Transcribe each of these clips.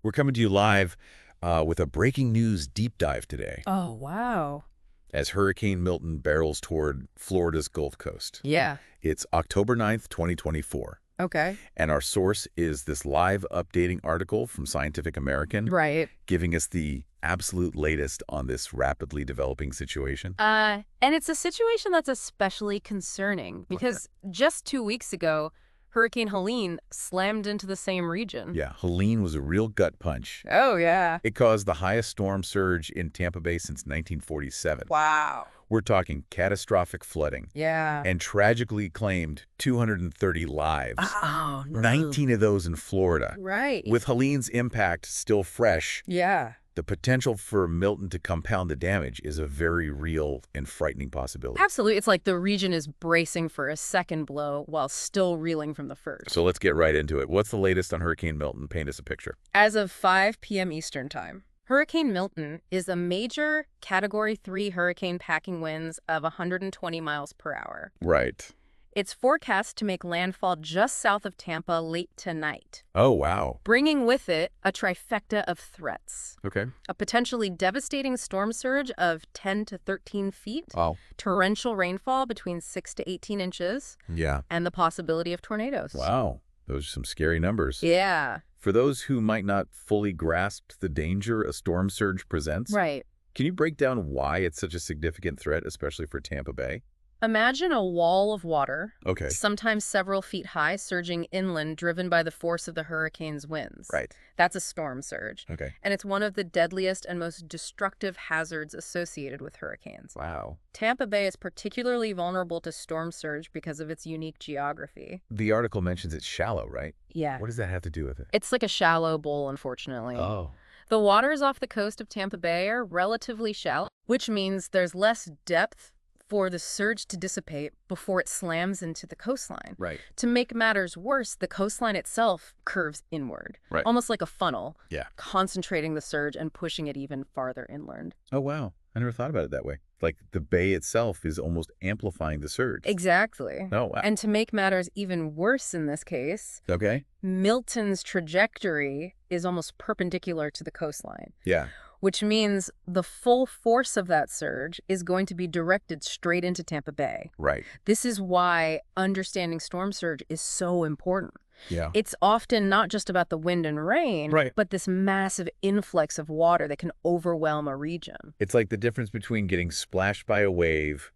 We're coming to you live with a breaking news deep dive today Oh, wow. as Hurricane Milton barrels toward Florida's Gulf Coast. Yeah. It's October 9th, 2024, Okay. and our source is this live updating article from Scientific American, Right. giving us the absolute latest on this rapidly developing situation. And it's a situation that's especially concerning because just 2 weeks ago, Hurricane Helene slammed into the same region. Yeah, Helene was a real gut punch. Oh, yeah. It caused the highest storm surge in Tampa Bay since 1947. Wow. We're talking catastrophic flooding. Yeah. And tragically claimed 230 lives, Oh, no. 19 of those in Florida. Right. With Helene's impact still fresh, Yeah. the potential for Milton to compound the damage is a very real and frightening possibility. Absolutely. It's like the region is bracing for a second blow while still reeling from the first. So let's get right into it. What's the latest on Hurricane Milton? Paint us a picture. As of 5 p.m. Eastern Time, Hurricane Milton is a major Category 3 hurricane packing winds of 120 miles per hour. Right. It's forecast to make landfall just south of Tampa late tonight, Oh, wow. bringing with it a trifecta of threats. Okay. A potentially devastating storm surge of 10 to 13 feet, Oh, torrential rainfall between 6 to 18 inches, yeah. and the possibility of tornadoes. Wow. Those are some scary numbers. Yeah, For those who might not fully grasp the danger a storm surge presents, right. can you break down why it's such a significant threat, especially for Tampa Bay? Imagine a wall of water, Okay. sometimes several feet high, surging inland, driven by the force of the hurricane's winds. Right. That's a storm surge. Okay. And it's one of the deadliest and most destructive hazards associated with hurricanes. Wow. Tampa Bay is particularly vulnerable to storm surge because of its unique geography. The article mentions it's shallow, right? Yeah. What does that have to do with it? It's like a shallow bowl, unfortunately. Oh. The waters off the coast of Tampa Bay are relatively shallow, which means there's less depth for the surge to dissipate before it slams into the coastline. Right. To make matters worse, the coastline itself curves inward, Right. almost like a funnel, Yeah. concentrating the surge and pushing it even farther inland. Oh, wow. I never thought about it that way. Like the bay itself is almost amplifying the surge. Exactly. Oh, wow. And to make matters even worse in this case, Okay. Milton's trajectory is almost perpendicular to the coastline, Yeah. which means the full force of that surge is going to be directed straight into Tampa Bay. Right. This is why understanding storm surge is so important. Yeah. It's often not just about the wind and rain, Right. but this massive influx of water that can overwhelm a region. It's like the difference between getting splashed by a wave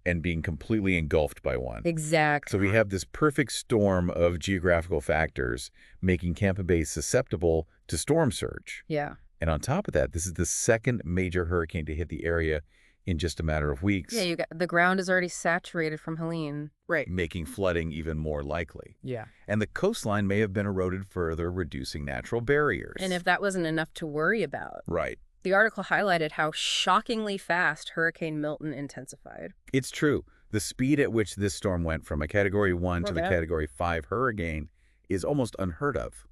and being completely engulfed by one. Exactly. So we have this perfect storm of geographical factors making Tampa Bay susceptible to storm surge. Yeah. And on top of that, this is the second major hurricane to hit the area in just a matter of weeks, Yeah, the ground is already saturated from Helene. Right. making flooding even more likely. Yeah. And the coastline may have been eroded further, reducing natural barriers. And if that wasn't enough to worry about, Right. the article highlighted how shockingly fast Hurricane Milton intensified. It's true. The speed at which this storm went from a Category 1 to the Okay. Category 5 hurricane is almost unheard of.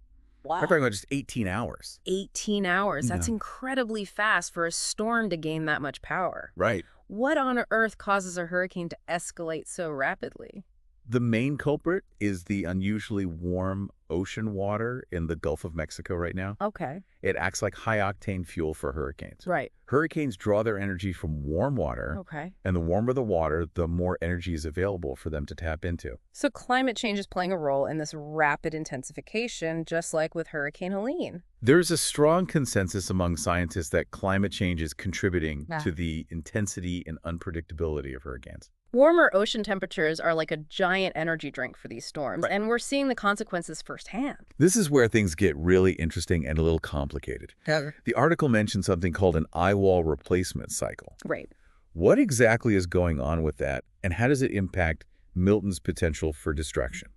Wow. We're talking about just 18 hours. 18 hours. That's No. incredibly fast for a storm to gain that much power. Right. What on earth causes a hurricane to escalate so rapidly? The main culprit is the unusually warm ocean water in the Gulf of Mexico right now. Okay. It acts like high-octane fuel for hurricanes. Right. Hurricanes draw their energy from warm water, Okay. and the warmer the water, the more energy is available for them to tap into. So climate change is playing a role in this rapid intensification, just like with Hurricane Helene. There's a strong consensus among scientists that climate change is contributing Yeah. to the intensity and unpredictability of hurricanes. Warmer ocean temperatures are like a giant energy drink for these storms, Right. and we're seeing the consequences firsthand. This is where things get really interesting and a little complicated. The article mentioned something called an eye wall replacement cycle. Right. What exactly is going on with that, and how does it impact Milton's potential for destruction?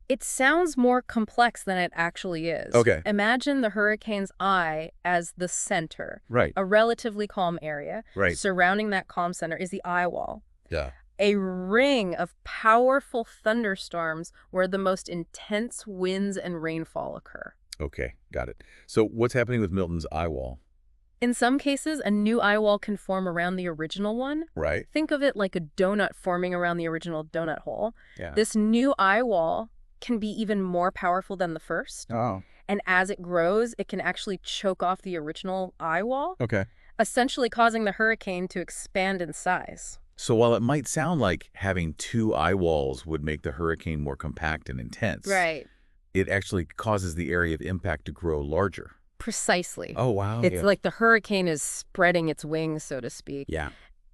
It sounds more complex than it actually is. Okay. Imagine the hurricane's eye as the center, Right. a relatively calm area. Right. Surrounding that calm center is the eye wall, Yeah. a ring of powerful thunderstorms where the most intense winds and rainfall occur. Okay, got it. So what's happening with Milton's eye wall? In some cases, a new eye wall can form around the original one. Right. Think of it like a donut forming around the original donut hole. Yeah. This new eye wall can be even more powerful than the first. Oh. And as it grows, it can actually choke off the original eye wall, Okay. essentially causing the hurricane to expand in size. So while it might sound like having two eye walls would make the hurricane more compact and intense, Right. it actually causes the area of impact to grow larger. Precisely. Oh, wow. It's Yeah. like the hurricane is spreading its wings, so to speak. Yeah.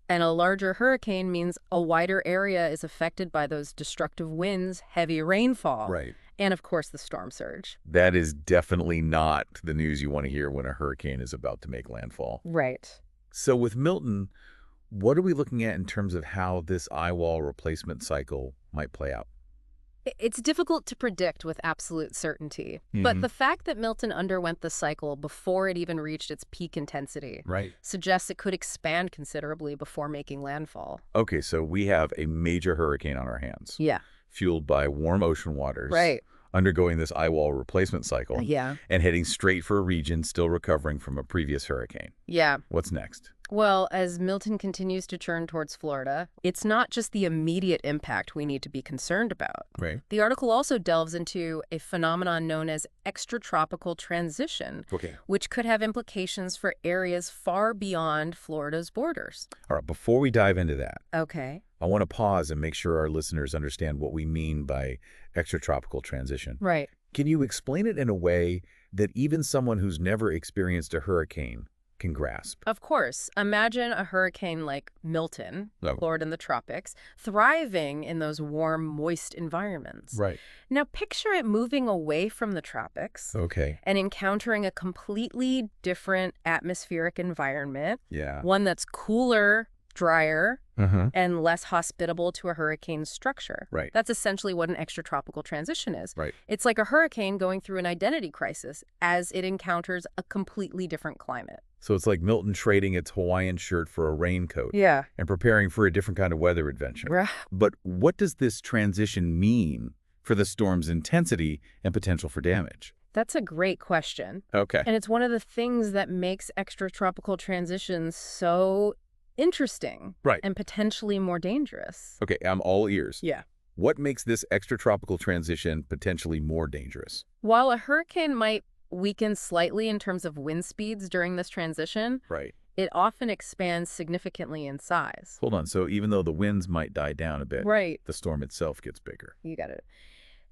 And a larger hurricane means a wider area is affected by those destructive winds, heavy rainfall, Right. and of course the storm surge. That is definitely not the news you want to hear when a hurricane is about to make landfall. Right. So with Milton, what are we looking at in terms of how this eye wall replacement cycle might play out? It's difficult to predict with absolute certainty, but the fact that Milton underwent the cycle before it even reached its peak intensity Right. suggests it could expand considerably before making landfall. Okay, so we have a major hurricane on our hands, Yeah. fueled by warm ocean waters, Right. undergoing this eye wall replacement cycle, Yeah. and heading straight for a region still recovering from a previous hurricane. Yeah. What's next? Well, as Milton continues to churn towards Florida, it's not just the immediate impact we need to be concerned about. Right. The article also delves into a phenomenon known as extratropical transition, Okay. which could have implications for areas far beyond Florida's borders. All right, before we dive into that, Okay. I want to pause and make sure our listeners understand what we mean by extratropical transition. Right. Can you explain it in a way that even someone who's never experienced a hurricane can grasp? Of course. Imagine a hurricane like Milton, Oh. Florida in the tropics, thriving in those warm, moist environments. Right. Now picture it moving away from the tropics Okay. and encountering a completely different atmospheric environment, Yeah. one that's cooler, drier, Uh-huh. and less hospitable to a hurricane's structure. Right. That's essentially what an extratropical transition is. Right. It's like a hurricane going through an identity crisis as it encounters a completely different climate. So it's like Milton trading its Hawaiian shirt for a raincoat Yeah. and preparing for a different kind of weather adventure. Right. But what does this transition mean for the storm's intensity and potential for damage? That's a great question. Okay. And it's one of the things that makes extratropical transitions so interesting Right. and potentially more dangerous. Okay, I'm all ears. Yeah. What makes this extratropical transition potentially more dangerous? While a hurricane might weaken slightly in terms of wind speeds during this transition, Right. it often expands significantly in size. Hold on. So even though the winds might die down a bit, Right. the storm itself gets bigger. You got it.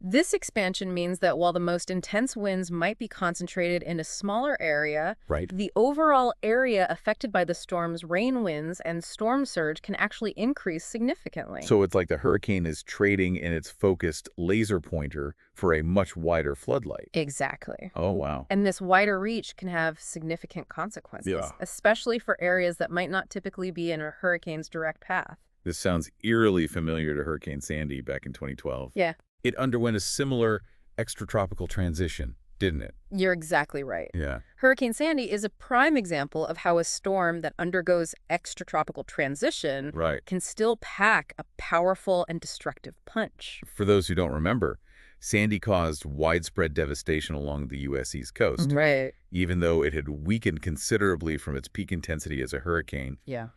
This expansion means that while the most intense winds might be concentrated in a smaller area, Right. the overall area affected by the storm's rain winds and storm surge can actually increase significantly. So it's like the hurricane is trading in its focused laser pointer for a much wider floodlight. Exactly. Oh, wow. And this wider reach can have significant consequences, Yeah. especially for areas that might not typically be in a hurricane's direct path. This sounds eerily familiar to Hurricane Sandy back in 2012. Yeah. It underwent a similar extratropical transition, didn't it? You're exactly right. Yeah. Hurricane Sandy is a prime example of how a storm that undergoes extratropical transition Right. can still pack a powerful and destructive punch. For those who don't remember, Sandy caused widespread devastation along the U.S. East Coast. Right. Even though it had weakened considerably from its peak intensity as a hurricane, Yeah.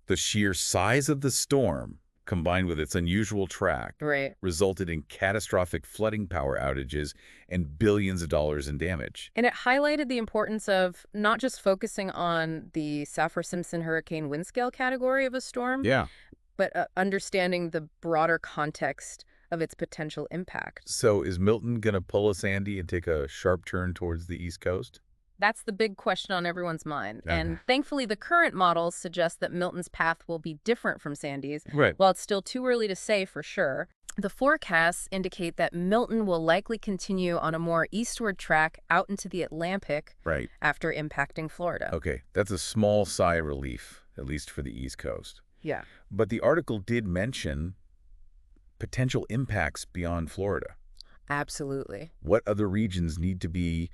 the sheer size of the storm, combined with its unusual track, Right. resulted in catastrophic flooding, power outages, and billions of dollars in damage. And it highlighted the importance of not just focusing on the Saffir-Simpson hurricane wind scale category of a storm, Yeah. but understanding the broader context of its potential impact. So is Milton going to pull a Sandy and take a sharp turn towards the East Coast? That's the big question on everyone's mind. Okay. And thankfully, the current models suggest that Milton's path will be different from Sandy's. Right. While it's still too early to say for sure, the forecasts indicate that Milton will likely continue on a more eastward track out into the Atlantic Right. after impacting Florida. Okay. That's a small sigh of relief, at least for the East Coast. Yeah. But the article did mention potential impacts beyond Florida. Absolutely. What other regions need to be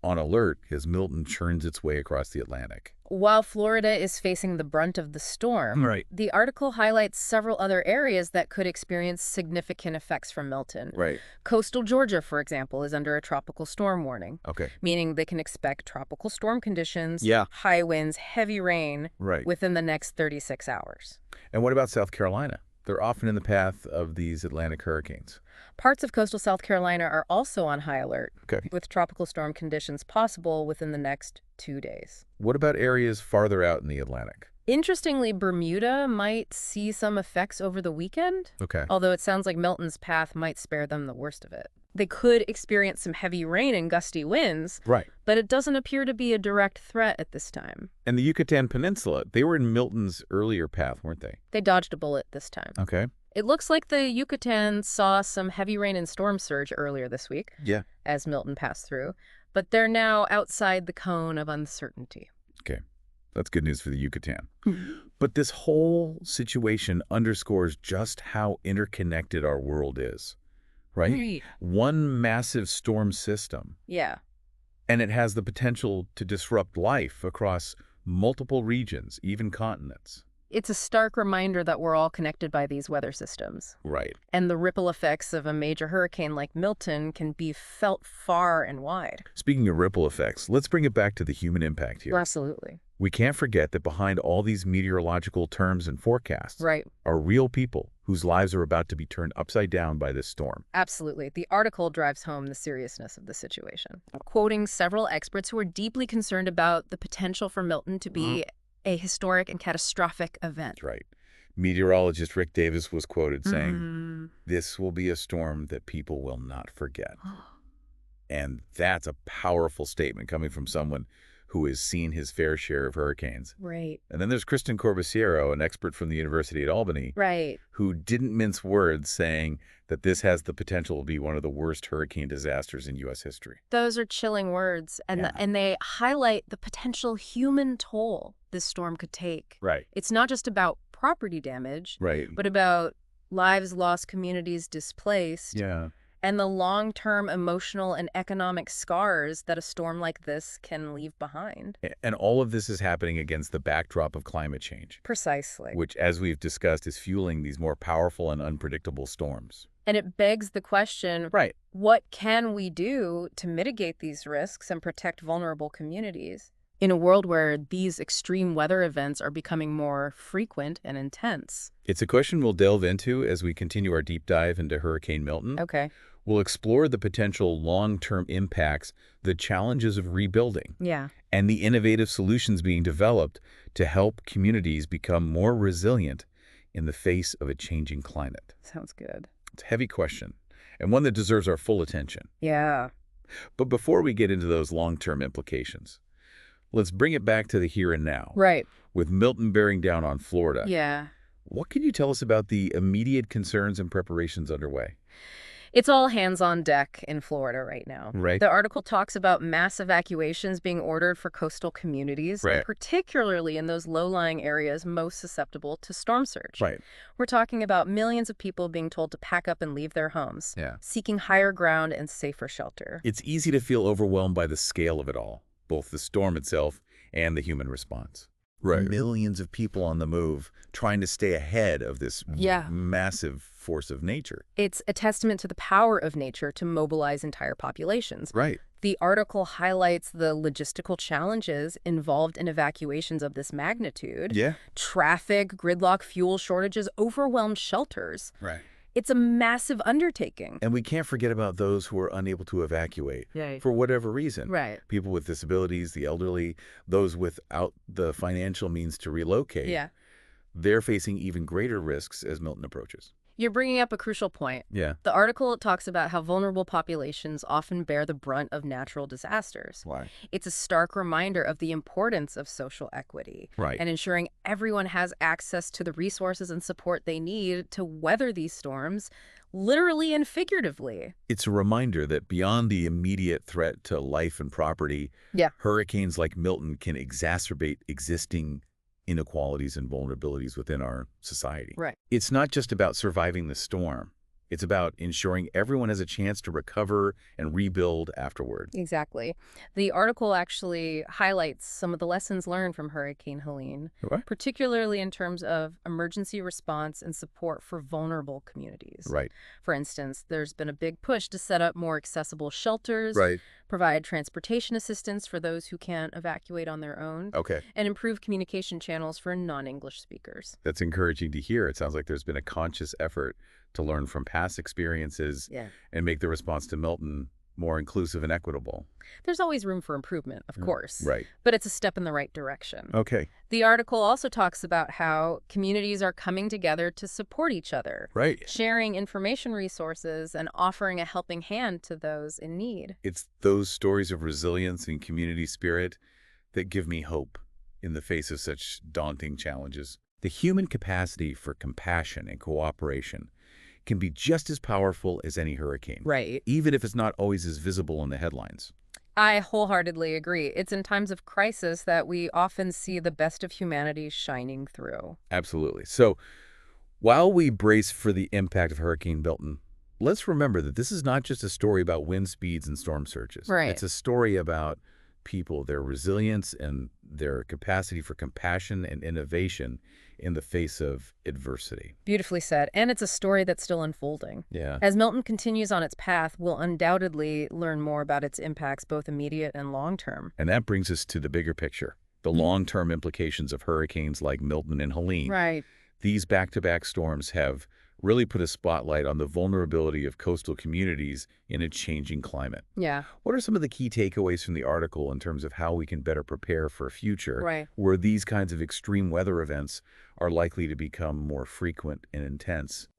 on alert as Milton churns its way across the Atlantic? While Florida is facing the brunt of the storm, Right. the article highlights several other areas that could experience significant effects from Milton. Right. Coastal Georgia, for example, is under a tropical storm warning, Okay. meaning they can expect tropical storm conditions, Yeah. high winds, heavy rain Right. within the next 36 hours. And what about South Carolina? They're often in the path of these Atlantic hurricanes. Parts of coastal South Carolina are also on high alert, Okay. with tropical storm conditions possible within the next 2 days. What about areas farther out in the Atlantic? Interestingly, Bermuda might see some effects over the weekend, Okay. although it sounds like Milton's path might spare them the worst of it. They could experience some heavy rain and gusty winds, Right. but it doesn't appear to be a direct threat at this time. And the Yucatan Peninsula, they were in Milton's earlier path, weren't they? They dodged a bullet this time. Okay. It looks like the Yucatan saw some heavy rain and storm surge earlier this week, Yeah. as Milton passed through, but they're now outside the cone of uncertainty. Okay. That's good news for the Yucatan. But this whole situation underscores just how interconnected our world is, right? One massive storm system, Yeah. and it has the potential to disrupt life across multiple regions, even continents. It's a stark reminder that we're all connected by these weather systems. Right. And the ripple effects of a major hurricane like Milton can be felt far and wide. Speaking of ripple effects, let's bring it back to the human impact here. Absolutely. We can't forget that behind all these meteorological terms and forecasts Right. are real people whose lives are about to be turned upside down by this storm. Absolutely. The article drives home the seriousness of the situation, quoting several experts who are deeply concerned about the potential for Milton to be a historic and catastrophic event. That's right. Meteorologist Rick Davis was quoted saying, "This will be a storm that people will not forget." And that's a powerful statement coming from someone who has seen his fair share of hurricanes. Right. And then there's Kristen Corbisiero, an expert from the University at Albany, Right. who didn't mince words, saying that this has the potential to be one of the worst hurricane disasters in U.S. history. Those are chilling words, and and they highlight the potential human toll this storm could take. Right. It's not just about property damage, Right. but about lives lost, communities displaced, Yeah. and the long-term emotional and economic scars that a storm like this can leave behind. And all of this is happening against the backdrop of climate change, Precisely. which, as we've discussed, is fueling these more powerful and unpredictable storms. And it begs the question, Right. what can we do to mitigate these risks and protect vulnerable communities in a world where these extreme weather events are becoming more frequent and intense? It's a question we'll delve into as we continue our deep dive into Hurricane Milton. Okay. We'll explore the potential long-term impacts, the challenges of rebuilding, Yeah. and the innovative solutions being developed to help communities become more resilient in the face of a changing climate. Sounds good. It's a heavy question, and one that deserves our full attention. Yeah. But before we get into those long-term implications, let's bring it back to the here and now. Right. With Milton bearing down on Florida. Yeah. What can you tell us about the immediate concerns and preparations underway? It's all hands on deck in Florida right now. Right. The article talks about mass evacuations being ordered for coastal communities, Right. particularly in those low-lying areas most susceptible to storm surge. Right. We're talking about millions of people being told to pack up and leave their homes, Yeah. seeking higher ground and safer shelter. It's easy to feel overwhelmed by the scale of it all, both the storm itself and the human response. Right. Millions of people on the move trying to stay ahead of this massive force of nature. It's a testament to the power of nature to mobilize entire populations. Right. The article highlights the logistical challenges involved in evacuations of this magnitude. Yeah. Traffic, gridlock, fuel shortages, overwhelmed shelters. Right. It's a massive undertaking. And we can't forget about those who are unable to evacuate Right. for whatever reason. Right. People with disabilities, the elderly, those without the financial means to relocate. Yeah. They're facing even greater risks as Milton approaches. You're bringing up a crucial point. Yeah. The article talks about how vulnerable populations often bear the brunt of natural disasters. Why? It's a stark reminder of the importance of social equity Right. and ensuring everyone has access to the resources and support they need to weather these storms, literally and figuratively. It's a reminder that beyond the immediate threat to life and property, hurricanes like Milton can exacerbate existing inequalities and vulnerabilities within our society. Right. It's not just about surviving the storm. It's about ensuring everyone has a chance to recover and rebuild afterward. Exactly. The article actually highlights some of the lessons learned from Hurricane Helene, particularly in terms of emergency response and support for vulnerable communities. Right. For instance, there's been a big push to set up more accessible shelters, provide transportation assistance for those who can't evacuate on their own, Okay. and improve communication channels for non-English speakers. That's encouraging to hear. It sounds like there's been a conscious effort to learn from past experiences Yeah. and make the response to Milton more inclusive and equitable. There's always room for improvement, of course, Right. but it's a step in the right direction. Okay. The article also talks about how communities are coming together to support each other, Right. sharing information resources and offering a helping hand to those in need. It's those stories of resilience and community spirit that give me hope in the face of such daunting challenges. The human capacity for compassion and cooperation can be just as powerful as any hurricane, Right. even if it's not always as visible in the headlines. I wholeheartedly agree. It's in times of crisis that we often see the best of humanity shining through. Absolutely. So while we brace for the impact of Hurricane Milton, let's remember that this is not just a story about wind speeds and storm surges. Right. It's a story about people, their resilience and their capacity for compassion and innovation in the face of adversity. Beautifully said. And it's a story that's still unfolding. Yeah. As Milton continues on its path, we'll undoubtedly learn more about its impacts, both immediate and long-term. And that brings us to the bigger picture, the long-term implications of hurricanes like Milton and Helene. Right. These back-to-back storms have really put a spotlight on the vulnerability of coastal communities in a changing climate. Yeah. What are some of the key takeaways from the article in terms of how we can better prepare for a future Right. where these kinds of extreme weather events are likely to become more frequent and intense?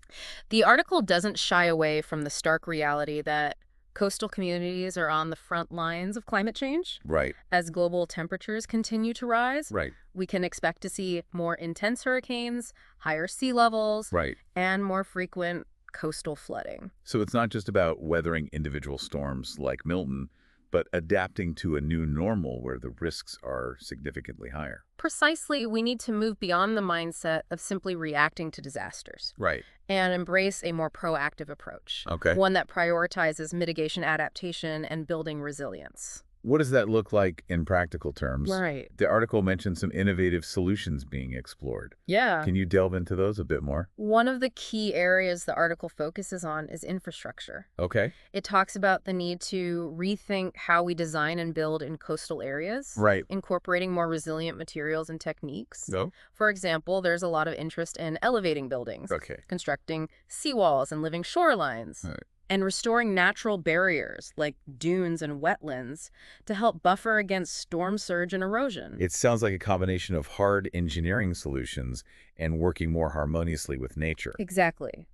The article doesn't shy away from the stark reality that coastal communities are on the front lines of climate change. Right, As global temperatures continue to rise, right, we can expect to see more intense hurricanes, higher sea levels, right. and more frequent coastal flooding. So it's not just about weathering individual storms like Milton, but adapting to a new normal where the risks are significantly higher. Precisely, we need to move beyond the mindset of simply reacting to disasters Right. and embrace a more proactive approach, Okay. one that prioritizes mitigation, adaptation, and building resilience. What does that look like in practical terms? Right. The article mentioned some innovative solutions being explored. Yeah. Can you delve into those a bit more? One of the key areas the article focuses on is infrastructure. Okay. It talks about the need to rethink how we design and build in coastal areas, Right. incorporating more resilient materials and techniques. No? For example, there's a lot of interest in elevating buildings, Okay. constructing seawalls and living shorelines, Right. and restoring natural barriers like dunes and wetlands to help buffer against storm surge and erosion. It sounds like a combination of hard engineering solutions and working more harmoniously with nature. Exactly.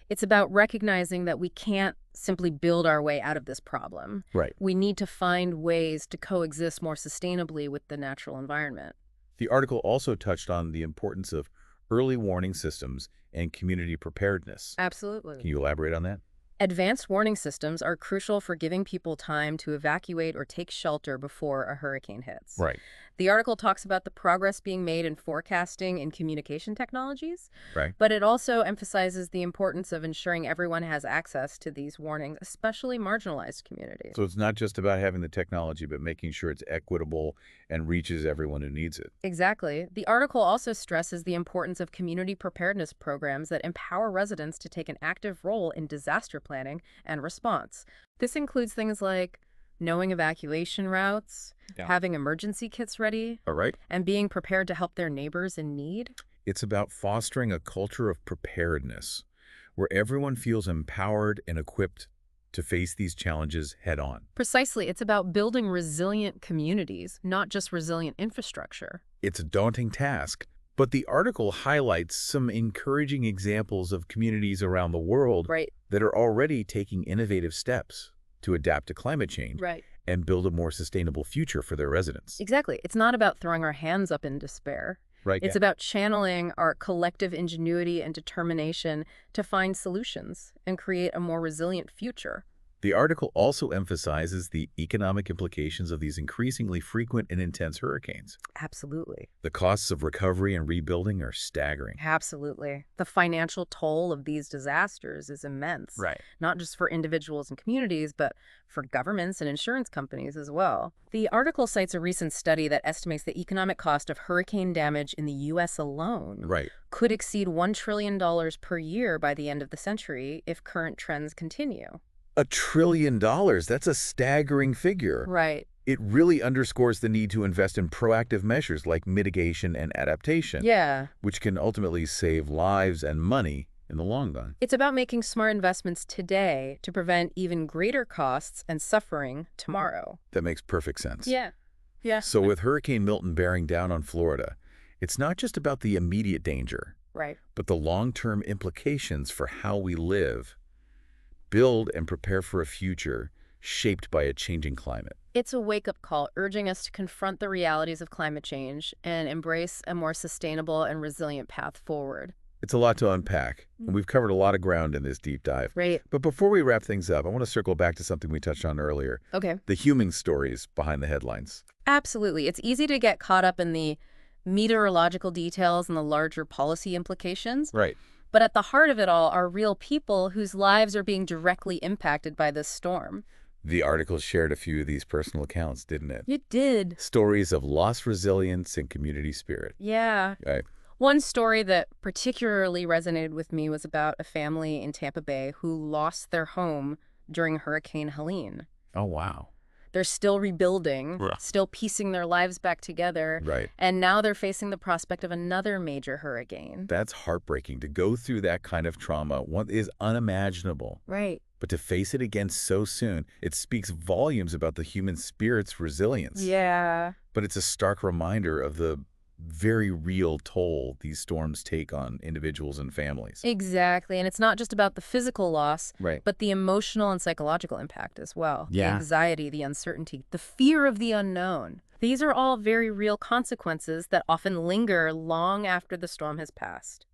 It's about recognizing that we can't simply build our way out of this problem. Right. We need to find ways to coexist more sustainably with the natural environment. The article also touched on the importance of early warning systems and community preparedness. Absolutely. Can you elaborate on that? Advanced warning systems are crucial for giving people time to evacuate or take shelter before a hurricane hits. Right. The article talks about the progress being made in forecasting and communication technologies, Right. but it also emphasizes the importance of ensuring everyone has access to these warnings, especially marginalized communities. So it's not just about having the technology, but making sure it's equitable and reaches everyone who needs it. Exactly. The article also stresses the importance of community preparedness programs that empower residents to take an active role in disaster planning and response. This includes things like knowing evacuation routes, having emergency kits ready, All right. and being prepared to help their neighbors in need. It's about fostering a culture of preparedness where everyone feels empowered and equipped to face these challenges head on. Precisely, it's about building resilient communities, not just resilient infrastructure. It's a daunting task, but the article highlights some encouraging examples of communities around the world Right. that are already taking innovative steps to adapt to climate change Right. and build a more sustainable future for their residents. Exactly. It's not about throwing our hands up in despair. Right. It's about channeling our collective ingenuity and determination to find solutions and create a more resilient future. The article also emphasizes the economic implications of these increasingly frequent and intense hurricanes. Absolutely. The costs of recovery and rebuilding are staggering. Absolutely. The financial toll of these disasters is immense. Right. Not just for individuals and communities, but for governments and insurance companies as well. The article cites a recent study that estimates the economic cost of hurricane damage in the U.S. alone Right. could exceed $1 trillion per year by the end of the century if current trends continue. $1 trillion. That's a staggering figure. Right. It really underscores the need to invest in proactive measures like mitigation and adaptation, Yeah. which can ultimately save lives and money in the long run. It's about making smart investments today to prevent even greater costs and suffering tomorrow. That makes perfect sense. Yeah. Yeah. So with Hurricane Milton bearing down on Florida, it's not just about the immediate danger, Right. but the long-term implications for how we live, build, and prepare for a future shaped by a changing climate. It's a wake-up call urging us to confront the realities of climate change and embrace a more sustainable and resilient path forward. It's a lot to unpack, and we've covered a lot of ground in this deep dive. Right. But before we wrap things up, I want to circle back to something we touched on earlier, Okay. the human stories behind the headlines. Absolutely. It's easy to get caught up in the meteorological details and the larger policy implications. Right. But at the heart of it all are real people whose lives are being directly impacted by this storm. The article shared a few of these personal accounts, didn't it? It did. Stories of lost resilience and community spirit. Yeah. Right. One story that particularly resonated with me was about a family in Tampa Bay who lost their home during Hurricane Helene. Oh, wow. They're still rebuilding, Right. still piecing their lives back together, Right. and now they're facing the prospect of another major hurricane. That's heartbreaking. To go through that kind of trauma one is unimaginable. Right. But to face it again so soon, it speaks volumes about the human spirit's resilience. Yeah. But it's a stark reminder of the very real toll these storms take on individuals and families. Exactly. And it's not just about the physical loss, Right. but the emotional and psychological impact as well. Yeah. The anxiety, the uncertainty, the fear of the unknown. These are all very real consequences that often linger long after the storm has passed.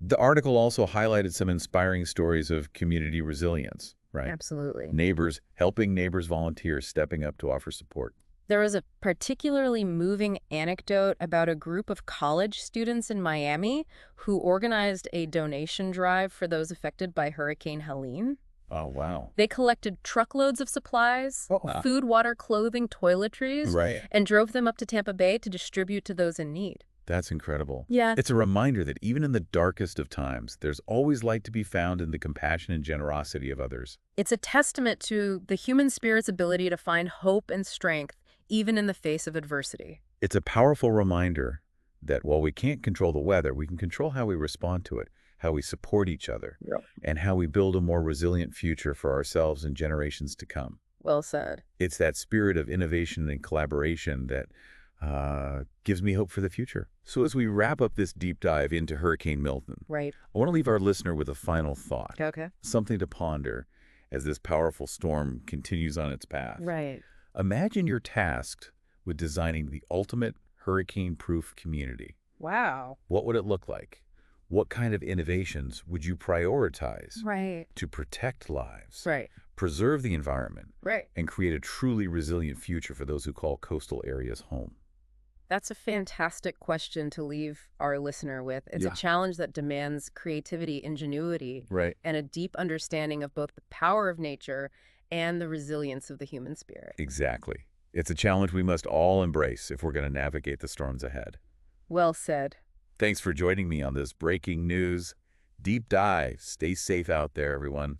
The article also highlighted some inspiring stories of community resilience, right? Absolutely. Neighbors helping neighbors, volunteers stepping up to offer support. There was a particularly moving anecdote about a group of college students in Miami who organized a donation drive for those affected by Hurricane Helene. Oh, wow. They collected truckloads of supplies, Oh, wow. food, water, clothing, toiletries, Right. and drove them up to Tampa Bay to distribute to those in need. That's incredible. Yeah. It's a reminder that even in the darkest of times, there's always light to be found in the compassion and generosity of others. It's a testament to the human spirit's ability to find hope and strength even in the face of adversity. It's a powerful reminder that while we can't control the weather, we can control how we respond to it, how we support each other, Yep. and how we build a more resilient future for ourselves and generations to come. Well said. It's that spirit of innovation and collaboration that gives me hope for the future. So as we wrap up this deep dive into Hurricane Milton, Right. I want to leave our listener with a final thought, Okay. something to ponder as this powerful storm continues on its path. Right. Imagine you're tasked with designing the ultimate hurricane-proof community. Wow. What would it look like? What kind of innovations would you prioritize Right. to protect lives, Right. preserve the environment, Right. and create a truly resilient future for those who call coastal areas home? That's a fantastic question to leave our listener with. It's Yeah. a challenge that demands creativity, ingenuity, Right. and a deep understanding of both the power of nature and the resilience of the human spirit. Exactly. It's a challenge we must all embrace if we're going to navigate the storms ahead. Well said. Thanks for joining me on this breaking news deep dive. Stay safe out there, everyone.